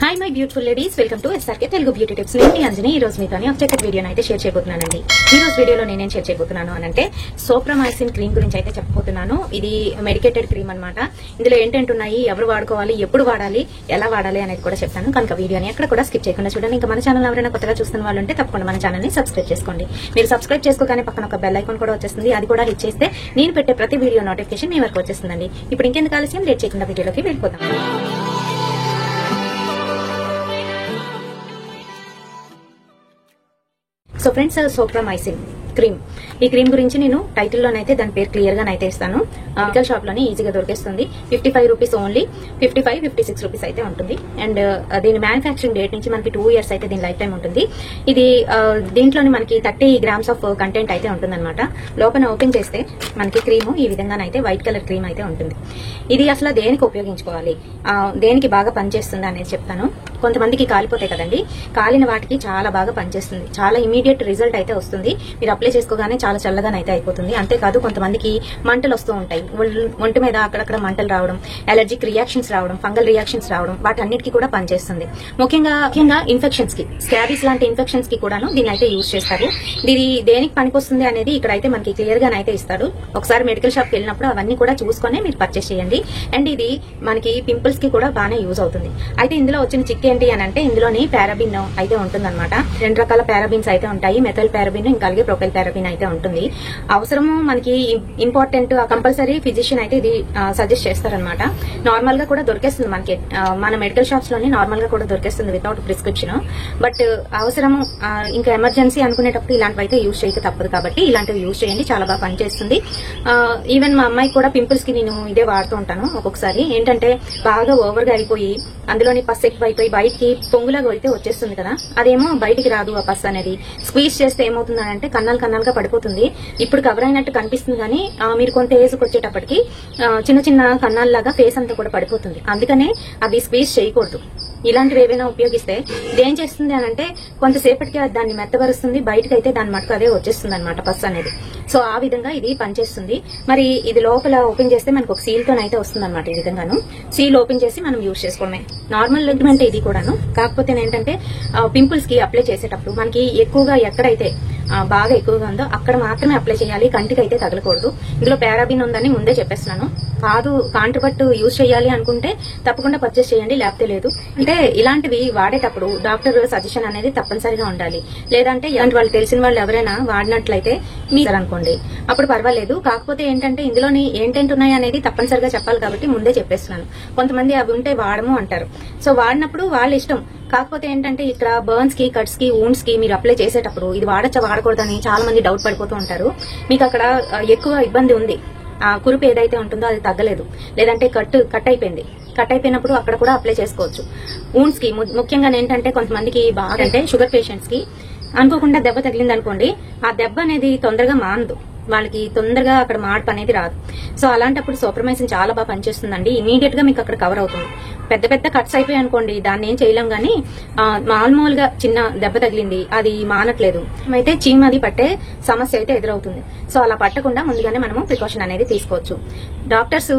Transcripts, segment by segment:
Hi my beautiful ladies, welcome to SRK Telugu beauty tips. నేను అంజని. ఈ రోజు మీతోని ఒక చక్కటి వీడియోని అయితే షేర్ చేయబోతున్నానండి. ఈ రోజు వీడియోలో నేనేం షేర్ చేయబోతున్నాను అనంటే సోప్రమైసిన్ క్రీమ్ గురించి అయితే చెప్పబోతున్నాను. ఇది మెడికేటెడ్ క్రీమ్ అన్నమాట. ఇందులో ఏంటంటున్నాయి, ఎవరు వాడుకోవాలి, ఎప్పుడు వాడాలి, ఎలా వాడాలి అనేది కూడా చెప్తాను. కనుక వీడియోని ఎక్కడ కూడా స్కిప్ చేయకుండా చూడండి. ఇంకా మన ఛానల్ ఎవరైనా కొత్తగా చూస్తున్న వాళ్ళు ఉంటే తప్పకుండా మన ఛానల్ ని సబ్స్క్రైబ్ చేసుకోండి. మీరు సబ్స్క్రైబ్ చేసుకోగానే పక్కన ఒక బెల్ ఐకాన్ కూడా వచ్చేస్తుంది. అది కూడా హిట్ చేస్తే నేను పెట్టే ప్రతి వీడియో నోటిఫికేషన్ మీ వరకు వచ్చేస్తుందండి. ఇప్పుడు ఇంకెందుకు ఆలస్యం, లేట్ చేయకుండా వీడియోలోకి వెళ్ళిపోతాం. సో ఫ్రెండ్స్, సోప్రమైసిన్ క్రీమ్, ఈ క్రీమ్ గురించి నేను టైటిల్లోనైతే దాని పేరు క్లియర్ గా అయితే ఇస్తాను. మెడికల్ షాప్ లోనే ఈజీగా దొరికేస్తుంది. 55 రూపీస్ ఓన్లీ, 56 రూపీస్ అయితే ఉంటుంది. అండ్ దీని మ్యానుఫ్యాక్చరింగ్ డేట్ నుంచి మనకి 2 ఇయర్స్ అయితే దీని లైఫ్ టైం ఉంటుంది. ఇది దీంట్లోని మనకి 30 గ్రామ్స్ ఆఫ్ కంటెంట్ అయితే ఉంటుంది అనమాట. లోపల ఓపెన్ చేస్తే మనకి క్రీమ్ ఈ విధంగానైతే వైట్ కలర్ క్రీమ్ అయితే ఉంటుంది. ఇది అసలు దేనికి ఉపయోగించుకోవాలి, దేనికి బాగా పనిచేస్తుంది అనేది చెప్తాను. కొంతమందికి కాలిపోతాయి కదండి, కాలిన వాటికి చాలా బాగా పనిచేస్తుంది. చాలా ఇమీడియట్ రిజల్ట్ అయితే వస్తుంది. మీరు అప్లై చేసుకోగానే చాలా చల్లగానైతే అయిపోతుంది. అంతేకాదు కొంతమందికి మంటలు వస్తూ ఉంటాయి, ఒంటి మీద అక్కడక్కడ మంటలు రావడం, అలర్జిక్ రియాక్షన్స్ రావడం, ఫంగల్ రియాక్షన్స్ రావడం, వాటన్నిటికీ కూడా పనిచేస్తుంది. ముఖ్యంగా ఇన్ఫెక్షన్స్ కి, స్కాబీస్ లాంటి ఇన్ఫెక్షన్స్ కి కూడాను దీన్ని అయితే యూజ్ చేస్తారు. ఇది దేనికి పనికొస్తుంది అనేది ఇక్కడ అయితే మనకి క్లియర్ గా అయితే ఇస్తారు. ఒకసారి మెడికల్ షాప్ కి వెళ్ళినప్పుడు అవన్నీ కూడా చూసుకొని మీరు పర్చేస్ చేయండి. అండ్ ఇది మనకి పింపుల్స్ కి కూడా బాగానే యూజ్ అవుతుంది. అయితే ఇందులో వచ్చిన చిక్ ఏంటి అని అంటే, ఇందులోని పారాబిన్ అయితే ఉంటుందన్నమాట. 2 రకాల పారాబిన్స్ అయితే ఉంటాయి. మెథైల్ పారాబిన్, ఇంకా అలాగే ప్రొపైల్ పారాబిన్ అయితే ఉంటుంది. అవసరము మనకి ఇంపార్టెంట్, కంపల్సరీ ఫిజిషియన్ అయితే ఇది సజెస్ట్ చేస్తారనమాట. నార్మల్ గా కూడా దొరికేస్తుంది మనకి, మన మెడికల్ షాప్స్ లోని నార్మల్ గా కూడా దొరికేస్తుంది వితౌట్ ప్రిస్క్రిప్షన్. బట్ అవసరము ఇంకా ఎమర్జెన్సీ అనుకునేటప్పుడు ఇలాంటివి అయితే యూజ్ చేయక తప్పదు. కాబట్టి ఇలాంటివి యూజ్ చేయండి, చాలా బాగా పనిచేస్తుంది. ఈవెన్ మా అమ్మాయి కూడా పింపుల్స్ కి నేను ఇదే వాడుతూ ఉంటాను. ఒక్కొక్కసారి ఏంటంటే బాగా ఓవర్ గా అయిపోయి అందులోని పస్ ఎక్కువ అయిపోయి బయటికి పొంగులాగా అయితే వచ్చేస్తుంది కదా, అదేమో బయటికి రాదు. ఆ పస్ అనేది స్క్వీజ్ చేస్తే ఏమవుతుందంటే కన్నాలుగా పడిపోతుంది. ఇప్పుడు కవర్ అయినట్టు కనిపిస్తుంది, కానీ మీరు కొంత ఏజ్కి వచ్చేటప్పటికి చిన్న చిన్న కన్నాల్లాగా ఫేస్ అంతా కూడా పడిపోతుంది. అందుకనే అవి స్క్వీజ్ చేయకూడదు. ఇలాంటివి ఏవైనా ఉపయోగిస్తే ఇదేం చేస్తుంది అని అంటే కొంతసేపటికి దాన్ని మెత్తబరుస్తుంది, బయటకు అయితే దాని మటుకు అదే వచ్చేస్తుంది అనమాట పస్ అనేది. సో ఆ విధంగా ఇది పనిచేస్తుంది. మరి ఇది లోపల ఓపెన్ చేస్తే మనకు ఒక సీల్ తోనైతే వస్తుంది అనమాట. ఈ విధంగాను సీల్ ఓపెన్ చేసి మనం యూజ్ చేసుకోవడమే. నార్మల్ లిక్విడ్ ఇది కూడాను. కాకపోతే ఏంటంటే పింపుల్స్ కి అప్లై చేసేటప్పుడు మనకి ఎక్కువగా ఎక్కడైతే బాగా ఎక్కువగా ఉందో అక్కడ మాత్రమే అప్లై చేయాలి, కంటికి అయితే తగలకూడదు. ఇందులో పారాబిన్ ఉందని ముందే చెప్పేస్తున్నాను. కాదు కాంట్రబట్టు యూజ్ చేయాలి అనుకుంటే తప్పకుండా పర్చేస్ చేయండి, లేకపోతే లేదు. అంటే ఇలాంటివి వాడేటప్పుడు డాక్టర్ సజెషన్ అనేది తప్పనిసరిగా ఉండాలి. లేదంటే ఇలాంటి వాళ్ళు తెలిసిన వాళ్ళు ఎవరైనా వాడినట్లయితే మీరు అనుకోండి, అప్పుడు పర్వాలేదు. కాకపోతే ఏంటంటే ఇందులోని ఏంటంటే ఉన్నాయి అనేది తప్పనిసరిగా చెప్పాలి కాబట్టి ముందే చెప్పేస్తున్నాను. కొంతమంది అవి ఉంటే వాడము అంటారు. సో వాడినప్పుడు వాళ్ళ ఇష్టం. కాకపోతే ఏంటంటే ఇక్కడ బర్న్స్ కి, కట్స్ కి, వూండ్స్ కి మీరు అప్లై చేసేటప్పుడు ఇది వాడచ్చా వాడకూడదని చాలా మంది డౌట్ పడిపోతూ ఉంటారు. మీకు అక్కడ ఎక్కువ ఇబ్బంది ఉంది, ఆ కురుపు ఏదైతే ఉంటుందో అది తగ్గలేదు, లేదంటే కట్ అయిపోయింది. కట్ అయిపోయినప్పుడు అక్కడ కూడా అప్లై చేసుకోవచ్చు. వూండ్స్ కి ముఖ్యంగా ఏంటంటే కొంతమందికి బాగా అంటే షుగర్ పేషెంట్స్ కి అనుకోకుండా దెబ్బ తగిలింది అనుకోండి, ఆ దెబ్బ అనేది తొందరగా మానదు, వాళ్ళకి తొందరగా అక్కడ మార్పు అనేది రాదు. సో అలాంటప్పుడు సోప్రమైసిన్ చాలా బాగా పనిచేస్తుందండి. ఇమీడియట్ గా మీకు అక్కడ కవర్ అవుతుంది. పెద్ద పెద్ద కట్స్ అయిపోయాయి అనుకోండి, దాన్ని ఏం చేయలేం. గానీ మామూలుగా చిన్న దెబ్బ తగిలింది, అది మానట్లేదు, అయితే చీమ అది పట్టే సమస్య అయితే ఎదురవుతుంది. సో అలా పట్టకుండా ముందుగానే మనము ప్రికాషన్ అనేది తీసుకోవచ్చు. డాక్టర్స్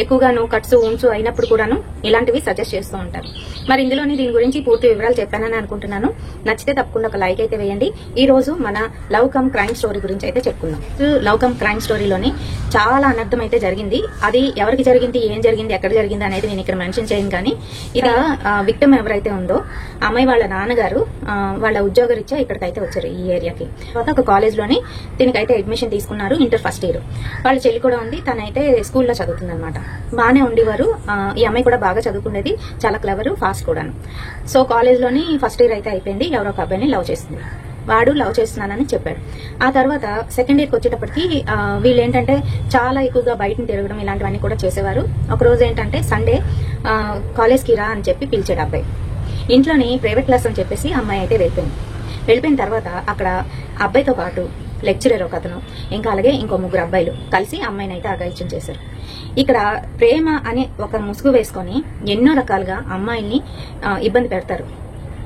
ఎక్కువగాను కట్స్, వూండ్స్ అయినప్పుడు కూడాను ఇలాంటివి సజెస్ట్ చేస్తూ ఉంటారు. మరి ఇందులోని దీని గురించి పూర్తి వివరాలు చెప్పానని అనుకుంటున్నాను. నచ్చితే తప్పకుండా ఒక లైక్ అయితే వేయండి. ఈ రోజు మన లవ్ కమ్ క్రైమ్ స్టోరీ గురించి అయితే చెప్పుకుందాం. లవ్ కమ్ క్రైమ్ స్టోరీలోని చాలా అనర్థం అయితే జరిగింది. అది ఎవరికి జరిగింది, ఏం జరిగింది, ఎక్కడ జరిగింది అనేది నేను ఇక్కడ మెన్షన్ చేయను. కానీ ఇలా విక్టిమ్ ఎవరైతే ఉందో అమ్మాయి వాళ్ళ నాన్నగారు వాళ్ళ ఉద్యోగరీత్యా ఇక్కడికైతే వచ్చారు ఈ ఏరియాకి. తర్వాత ఒక కాలేజ్ లోని దీనికైతే అడ్మిషన్ తీసుకున్నారు, ఇంటర్ ఫస్ట్ ఇయర్. వాళ్ళ చెల్లి కూడా ఉంది, తనైతే స్కూల్లో చదువుతుంది అనమాట. బాగానే ఉండేవారు. ఈ అమ్మాయి కూడా బాగా చదువుకునేది, చాలా క్లవర్, ఫాస్ట్ కూడాను. సో కాలేజ్ లోని ఫస్ట్ ఇయర్ అయితే అయిపోయింది. ఎవరో ఒక అబ్బాయిని లవ్ చేస్తుంది. వాడు లవ్ చేస్తున్నానని చెప్పాడు. ఆ తర్వాత సెకండ్ ఇయర్కి వచ్చేటప్పటికి వీళ్ళు ఏంటంటే చాలా ఎక్కువగా బయటని తిరగడం ఇలాంటివన్నీ కూడా చేసేవారు. ఒక రోజు ఏంటంటే సండే కాలేజ్కి రా అని చెప్పి పిలిచాడు అబ్బాయి. ఇంట్లోని ప్రైవేట్ క్లాస్ అని చెప్పేసి అమ్మాయి అయితే వెళ్ళిపోయిన తర్వాత అక్కడ అబ్బాయితో పాటు లెక్చరర్ ఒక అతను, ఇంకా అలాగే ఇంకో 3 అబ్బాయిలు కలిసి అమ్మాయిని అయితే అఘాయిత్యం చేశారు. ఇక్కడ ప్రేమ అనే ఒక ముసుగు వేసుకొని ఎన్నో రకాలుగా అమ్మాయిల్ని ఇబ్బంది పెడతారు.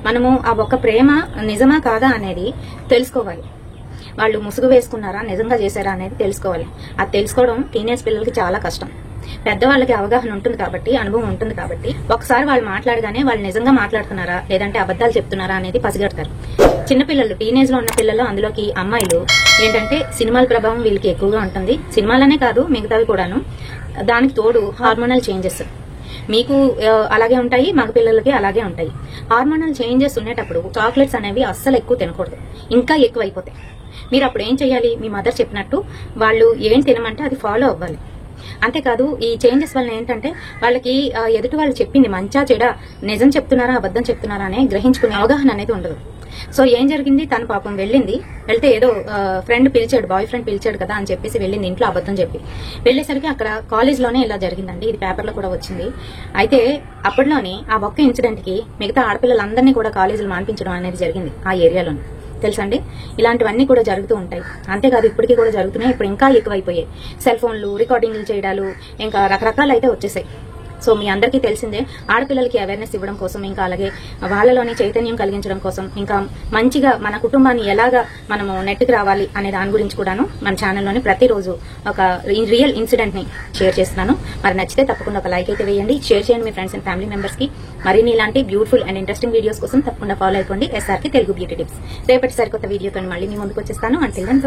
మనము ఆ ఒక్క ప్రేమ నిజమా కాదా అనేది తెలుసుకోవాలి. వాళ్ళు ముసుగు వేసుకున్నారా, నిజంగా చేశారా అనేది తెలుసుకోవాలి. అది తెలుసుకోవడం టీనేజ్ పిల్లలకి చాలా కష్టం. పెద్దవాళ్ళకి అవగాహన ఉంటుంది కాబట్టి, అనుభవం ఉంటుంది కాబట్టి ఒకసారి వాళ్ళు మాట్లాడగానే వాళ్ళు నిజంగా మాట్లాడుతున్నారా లేదంటే అబద్ధాలు చెప్తున్నారా అనేది పసిగడతారు. చిన్నపిల్లలు, టీనేజ్ లో ఉన్న పిల్లలు, అందులోకి అమ్మాయిలు ఏంటంటే సినిమాల ప్రభావం వీళ్ళకి ఎక్కువగా ఉంటుంది. సినిమాలనే కాదు మిగతావి కూడాను. దానికి తోడు హార్మోనల్ చేంజెస్ మీకు అలాగే ఉంటాయి, మగ పిల్లలకి అలాగే ఉంటాయి. హార్మోనల్ చేంజెస్ ఉండేటప్పుడు చాక్లెట్స్ అనేవి అస్సలు ఎక్కువ తినకూడదు, ఇంకా ఎక్కువ అయిపోతాయి. మీరు అప్పుడు ఏం చేయాలి, మీ మదర్ చెప్పినట్టు వాళ్ళు ఏం తినమంటే అది ఫాలో అవ్వాలి. అంతేకాదు ఈ చేంజెస్ వల్ల ఏంటంటే వాళ్ళకి ఎదుటి వాళ్ళు చెప్పింది మంచా చెడా, నిజం చెప్తున్నారా అబద్ధం చెప్తున్నారా అనే గ్రహించుకునే అవగాహన అనేది ఉండదు. సో ఏం జరిగింది, తను పాపం వెళ్తే ఏదో ఫ్రెండ్ పిలిచాడు, బాయ్ ఫ్రెండ్ పిలిచాడు కదా అని చెప్పేసి వెళ్ళింది, ఇంట్లో అబద్ధం చెప్పి వెళ్లేసరికి అక్కడ కాలేజ్ లోనే ఇలా జరిగిందండి. ఇది పేపర్ లో కూడా వచ్చింది. అయితే అప్పట్లోనే ఆ ఒక్క ఇన్సిడెంట్ కి మిగతా ఆడపిల్లలందరినీ కూడా కాలేజీలు మాన్పించడం అనేది జరిగింది ఆ ఏరియాలోనే. తెలుసండి, ఇలాంటివన్నీ కూడా జరుగుతూ ఉంటాయి. అంతేకాదు ఇప్పటికీ కూడా జరుగుతున్నాయి. ఇప్పుడు ఇంకా ఎక్కువైపోయాయి. సెల్ ఫోన్లు, రికార్డింగ్లు చేయడాలు, ఇంకా రకరకాలు అయితే వచ్చేసాయి. సో మీ అందరికీ తెలిసిందే, ఆడపిల్లలకి అవేర్నెస్ ఇవ్వడం కోసం, ఇంకా అలాగే వాళ్ళలోని చైతన్యం కలిగించడం కోసం, ఇంకా మంచిగా మన కుటుంబాన్ని ఎలాగా మనము నెట్కి రావాలి అనే దాని గురించి కూడాను మన ఛానల్లోని ప్రతిరోజు ఒక రియల్ ఇన్సిడెంట్ ని షేర్ చేస్తున్నాను. మరి నచ్చితే తప్పకుండా ఒక లైక్ అయితే వేయండి, షేర్ చేయండి మీ ఫ్రెండ్స్ అండ్ ఫ్యామిలీ మెంబర్స్ కి. మరిన్ని ఇలాంటి బ్యూటిఫుల్ అండ్ ఇంట్రెస్టింగ్ వీడియోస్ కోసం తప్పకుండా ఫాలో అయిపోండి SRK తెలుగు బ్యూటీ టిప్స్. రేపటి సరికొత్త వీడియోతో మళ్ళీ మీ ముందుకు వచ్చేస్తాను. Until then